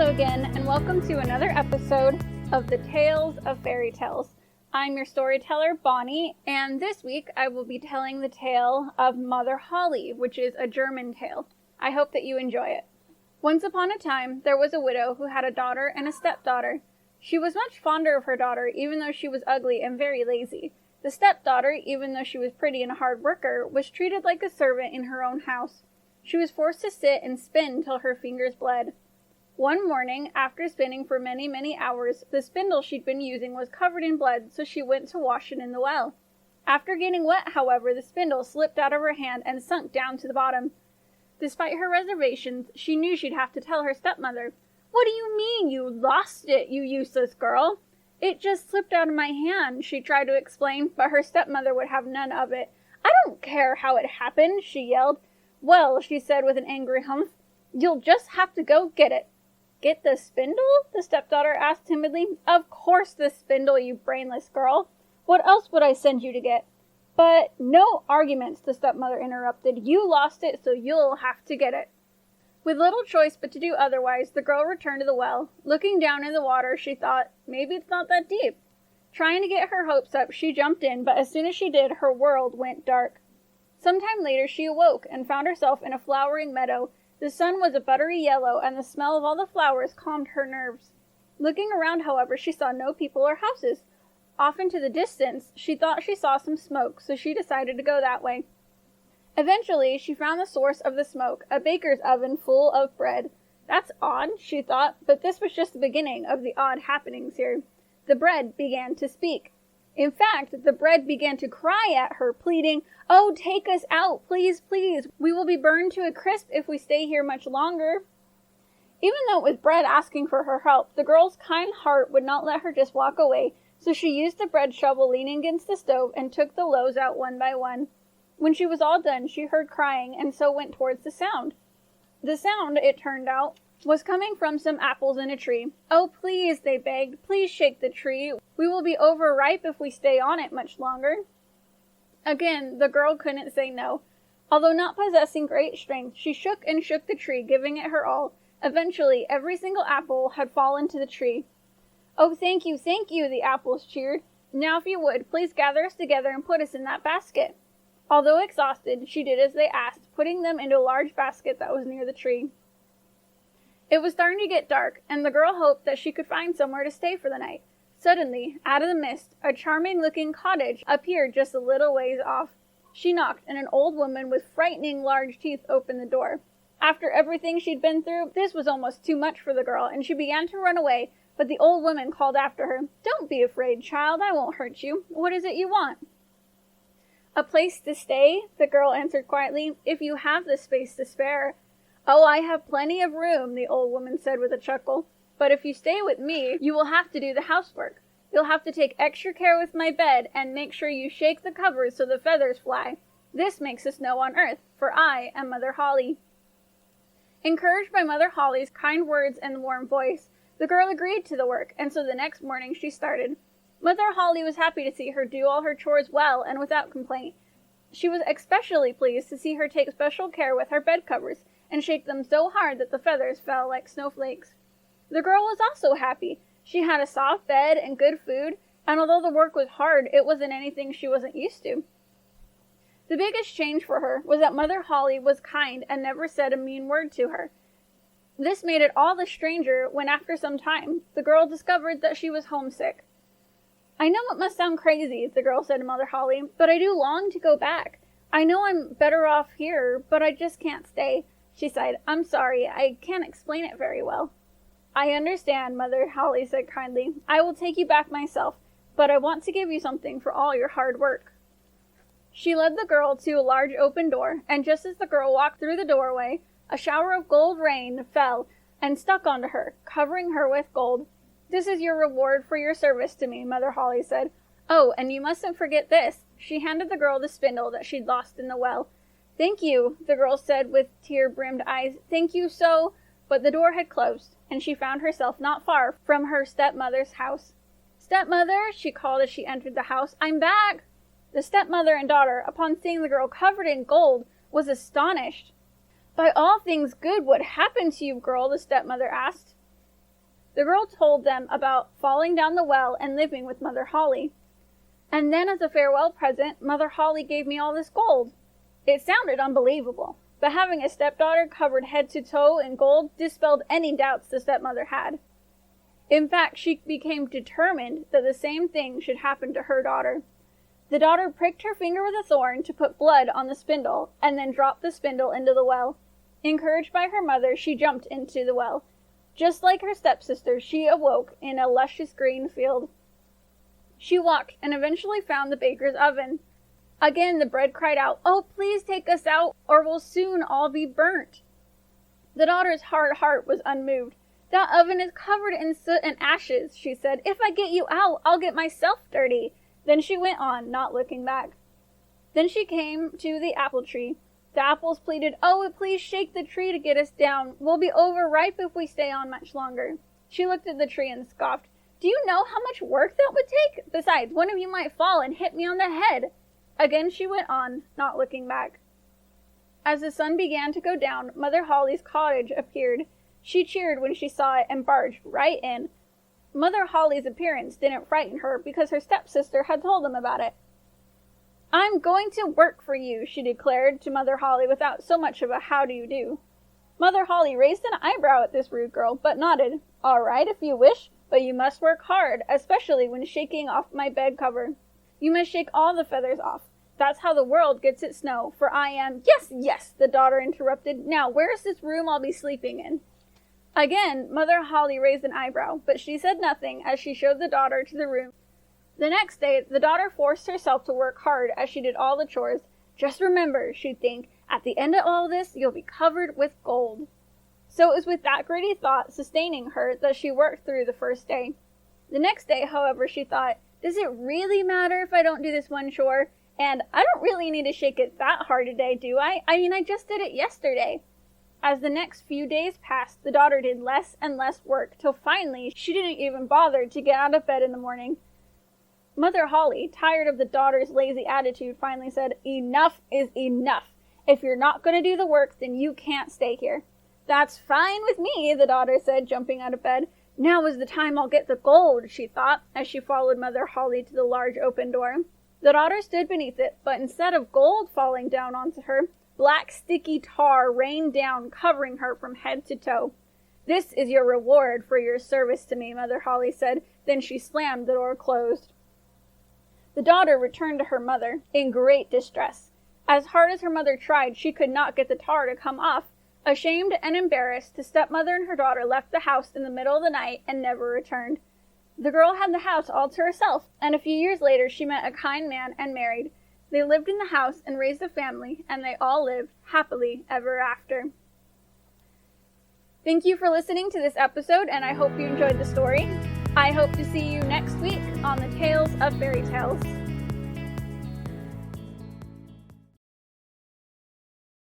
again, and welcome to another episode of the Tales of Fairy Tales. I'm your storyteller, Bonnie, and this week I will be telling the tale of Mother Holle, which is a German tale. I hope that you enjoy it. Once upon a time, there was a widow who had a daughter and a stepdaughter. She was much fonder of her daughter, even though she was ugly and very lazy. The stepdaughter, even though she was pretty and a hard worker, was treated like a servant in her own house. She was forced to sit and spin till her fingers bled. One morning, after spinning for many hours, the spindle she'd been using was covered in blood, so she went to wash it in the well. After getting wet, however, the spindle slipped out of her hand and sunk down to the bottom. Despite her reservations, she knew she'd have to tell her stepmother. "What do you mean you lost it, you useless girl?" "It just slipped out of my hand," she tried to explain, but her stepmother would have none of it. "I don't care how it happened," she yelled. "Well," she said with an angry humph, "you'll just have to go get it." "Get the spindle?" the stepdaughter asked timidly. "Of course the spindle, you brainless girl. What else would I send you to get?" "But no arguments," the stepmother interrupted. "You lost it, so you'll have to get it." With little choice but to do otherwise, the girl returned to the well. Looking down in the water, she thought, maybe it's not that deep. Trying to get her hopes up, she jumped in, but as soon as she did, her world went dark. Sometime later, she awoke and found herself in a flowering meadow. The sun was a buttery yellow, and the smell of all the flowers calmed her nerves. Looking around, however, she saw no people or houses. Off into the distance, she thought she saw some smoke, so she decided to go that way. Eventually, she found the source of the smoke, a baker's oven full of bread. That's odd, she thought, but this was just the beginning of the odd happenings here. The bread began to speak. In fact, the bread began to cry at her, pleading, "Oh, take us out, please, please. We will be burned to a crisp if we stay here much longer." Even though it was bread asking for her help, the girl's kind heart would not let her just walk away, so she used the bread shovel leaning against the stove and took the loaves out one by one. When she was all done, she heard crying and so went towards the sound. The sound, it turned out, was coming from some apples in a tree. "Oh, please," they begged, "please shake the tree. We will be overripe if we stay on it much longer." Again, the girl couldn't say no. Although not possessing great strength, she shook and shook the tree, giving it her all. Eventually, every single apple had fallen to the tree. "Oh, thank you, the apples cheered. "Now, if you would, please gather us together and put us in that basket." Although exhausted, she did as they asked, putting them into a large basket that was near the tree. It was starting to get dark, and the girl hoped that she could find somewhere to stay for the night. Suddenly, out of the mist, a charming-looking cottage appeared just a little ways off. She knocked, and an old woman with frightening large teeth opened the door. After everything she'd been through, this was almost too much for the girl, and she began to run away, but the old woman called after her, "Don't be afraid, child, I won't hurt you. What is it you want?" "A place to stay," the girl answered quietly, "if you have the space to spare." "Oh, I have plenty of room," the old woman said with a chuckle. "But if you stay with me, you will have to do the housework. You'll have to take extra care with my bed and make sure you shake the covers so the feathers fly. This makes the snow on earth, for I am Mother Holle." Encouraged by Mother Holle's kind words and warm voice, the girl agreed to the work, and so the next morning she started. Mother Holle was happy to see her do all her chores well and without complaint. She was especially pleased to see her take special care with her bed covers, and shake them so hard that the feathers fell like snowflakes. The girl was also happy. She had a soft bed and good food, and although the work was hard, it wasn't anything she wasn't used to. The biggest change for her was that Mother Holle was kind and never said a mean word to her. This made it all the stranger when, after some time, the girl discovered that she was homesick. "I know it must sound crazy," the girl said to Mother Holle, "but I do long to go back. I know I'm better off here, but I just can't stay." She sighed. "I'm sorry, I can't explain it very well." "I understand," Mother Holle said kindly. "I will take you back myself, but I want to give you something for all your hard work." She led the girl to a large open door, and just as the girl walked through the doorway, a shower of gold rain fell and stuck onto her, covering her with gold. "This is your reward for your service to me," Mother Holle said. "Oh, and you mustn't forget this." She handed the girl the spindle that she'd lost in the well. "Thank you," the girl said with tear-brimmed eyes. "Thank you so—" But the door had closed, and she found herself not far from her stepmother's house. "Stepmother," she called as she entered the house, "I'm back." The stepmother and daughter, upon seeing the girl covered in gold, was astonished. "By all things good, what happened to you, girl?" the stepmother asked. The girl told them about falling down the well and living with Mother Holle. And then as a farewell present, Mother Holle gave me all this gold. It sounded unbelievable, but having a stepdaughter covered head to toe in gold dispelled any doubts the stepmother had. In fact, she became determined that the same thing should happen to her daughter. The daughter pricked her finger with a thorn to put blood on the spindle, and then dropped the spindle into the well. Encouraged by her mother, she jumped into the well. Just like her stepsister, she awoke in a luscious green field. She walked and eventually found the baker's oven. Again, the bread cried out, "Oh, please take us out, or we'll soon all be burnt." The daughter's hard heart was unmoved. "That oven is covered in soot and ashes," she said. "If I get you out, I'll get myself dirty." Then she went on, not looking back. Then she came to the apple tree. The apples pleaded, "Oh, please shake the tree to get us down. We'll be overripe if we stay on much longer." She looked at the tree and scoffed. "Do you know how much work that would take? Besides, one of you might fall and hit me on the head." Again she went on, not looking back. As the sun began to go down, Mother Holle's cottage appeared. She cheered when she saw it and barged right in. Mother Holle's appearance didn't frighten her because her stepsister had told them about it. "I'm going to work for you," she declared to Mother Holle without so much of a "how do you do." Mother Holle raised an eyebrow at this rude girl, but nodded. "All right, if you wish, but you must work hard, especially when shaking off my bed cover. You must shake all the feathers off. That's how the world gets its snow, for I am—" "Yes, yes," the daughter interrupted. "Now, where's this room I'll be sleeping in?" Again, Mother Holle raised an eyebrow, but she said nothing as she showed the daughter to the room. The next day, the daughter forced herself to work hard as she did all the chores. "Just remember," she'd think, "at the end of all this, you'll be covered with gold." So it was with that greedy thought sustaining her that she worked through the first day. The next day, however, she thought, "Does it really matter if I don't do this one chore? And I don't really need to shake it that hard today, do I? I just did it yesterday." As the next few days passed, the daughter did less and less work, till finally she didn't even bother to get out of bed in the morning. Mother Holle, tired of the daughter's lazy attitude, finally said, "Enough is enough. If you're not going to do the work, then you can't stay here." "That's fine with me," the daughter said, jumping out of bed. "Now is the time I'll get the gold," she thought, as she followed Mother Holle to the large open door. The daughter stood beneath it, but instead of gold falling down onto her, black sticky tar rained down, covering her from head to toe. "This is your reward for your service to me," Mother Holle said. Then she slammed the door closed. The daughter returned to her mother, in great distress. As hard as her mother tried, she could not get the tar to come off. Ashamed and embarrassed, the stepmother and her daughter left the house in the middle of the night and never returned. The girl had the house all to herself, and a few years later she met a kind man and married. They lived in the house and raised a family, and they all lived happily ever after. Thank you for listening to this episode, and I hope you enjoyed the story. I hope to see you next week on the Tales of Fairy Tales.